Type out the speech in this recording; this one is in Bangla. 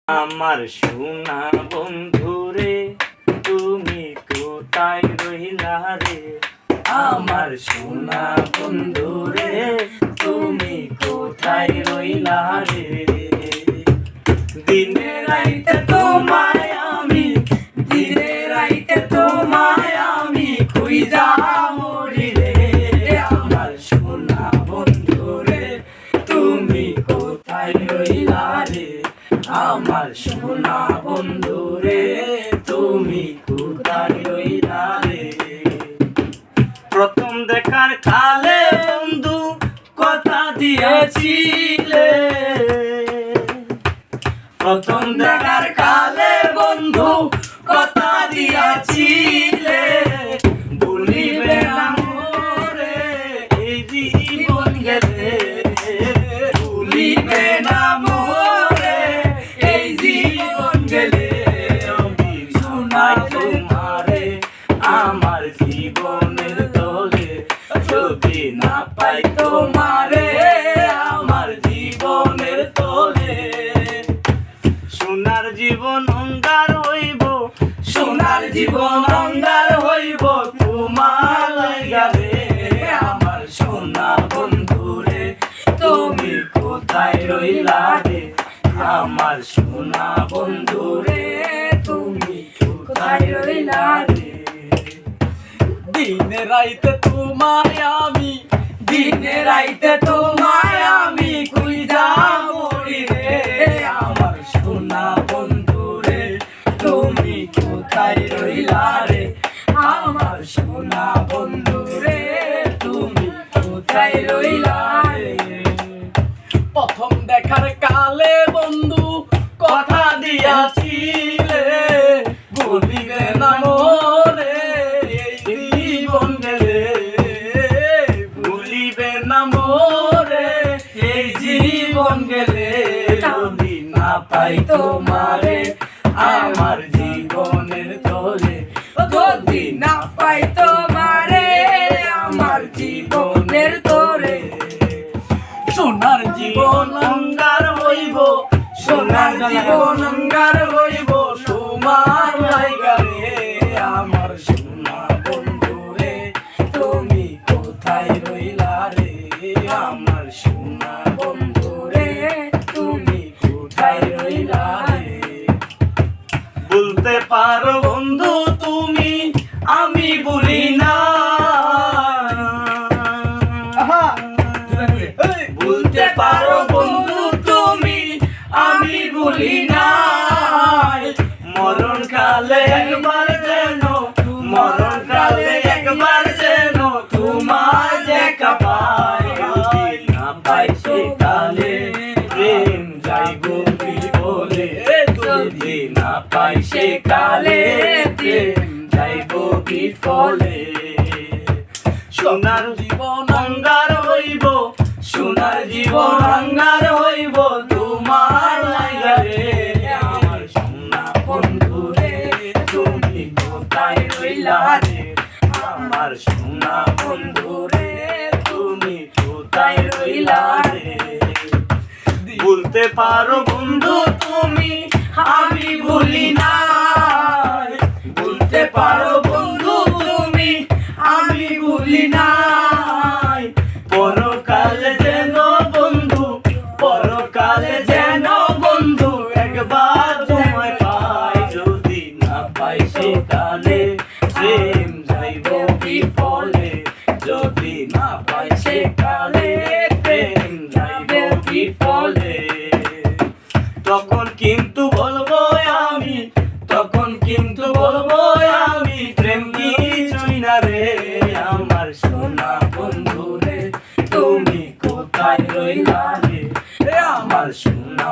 আমার সোনা বন্ধুরে তুমি কোথায় রইলা রে? আমার সোনা বন্ধুরে তুমি কোথায় রইলা রে? দিনে রাইতে তোমায় আমি, দিনে রাইতে তোমায় আমি খুঁজা মরি রে। আমার সোনা বন্ধুরে তুমি কোথায় রইলা রে? আমার সোনা বন্ধুরে তুমি কোথায় রইলা রে? প্রথম দেখার কালে বন্ধু কথা দিয়েছিলে, প্রথম দেখার কালে বন্ধু কথা দিয়েছিলে, ভুলিবে না মোরে এই জীবন গেলে, ভুলিবে না মোরে এই জীবন গেলে। আমি শোনাই তোমারে আমার জীবনের তলে, যদি না পাই তোমারে আমার জীবনের তলে। সোনার জীবন অঙ্গার হইব, সোনার জীবন অঙ্গার হইব তোমার লাইগা রে। আমার সোনা বন্ধুরে তুমি কোথায় রইলা রে? আমার সোনা বন্ধুরে তুমি কোথায় রইলা রে? দিনে রাইতে তোমায় আমি, দিনে রাইতে তোমায় আমি খুঁজা মরি রে। আমার সোনা বন্ধুরে তুমি কোথায় রইলা রে? আমার সোনা বন্ধুরে তুমি কোথায় রইলা রে? প্রথম দেখার কালে বন্ধু কথা দিয়াছিলে, ভুলিবে না মোরে এই জীবন গেলে, ভুলিবে না মোরে এই জীবন গেলে। যদি না পাই তোমারে আমার জীবনের তলে, যদি না পাই তোমারে আমার জীবনের তলে। সোনার জীবন অঙ্গার হইব, সোনার জীবন অঙ্গার হইব তোমার লাইগা রে। আমার সোনা বন্ধুরে তুমি কোথায় রইলা রে? আমার সোনা বন্ধুরে তুমি কোথায় রইলা রে? বলতে পারো বন্ধু তুমি আমি বলি না, বলতে পারো বন্ধু তুমি আমি বলি না। মরণ কালে একবার যেন, মরণ কালে একবার যেন তোমার দেখা পাই, যদি না পাই সে কালে প্রেম যাইব বিফলে, যদি না পাই সে কালে প্রেম যাইব বিফলে। সোনার জীবন অঙ্গার হইব, সোনার জীবন অঙ্গার হইব তোমার লাইগা রে। আমার সোনা বন্ধুরে তুমি কোথায় রইলা রে? আমার সোনা বন্ধুরে তুমি কোথায় রইলা রে? বলতে পারো বন্ধু তুমি আমি ভুলি না, বলতে পারো বন্ধু তুমি আমি ভুলি না। পরকালে যেন বন্ধু, পরকালে যেন বন্ধু একবার তোমায় পাই, যদি না পাই সে কালে প্রেম যাইব বিফলে, যদি না পাই সে কালে প্রেম যাইব বিফলে। তখন কিন্তু বলবো আমি, তখন কিন্তু বলবো আমি প্রেম কিছুই না রে। আমার সোনা বন্ধুরে তুমি কোথায় রইলা রে? আমার সোনা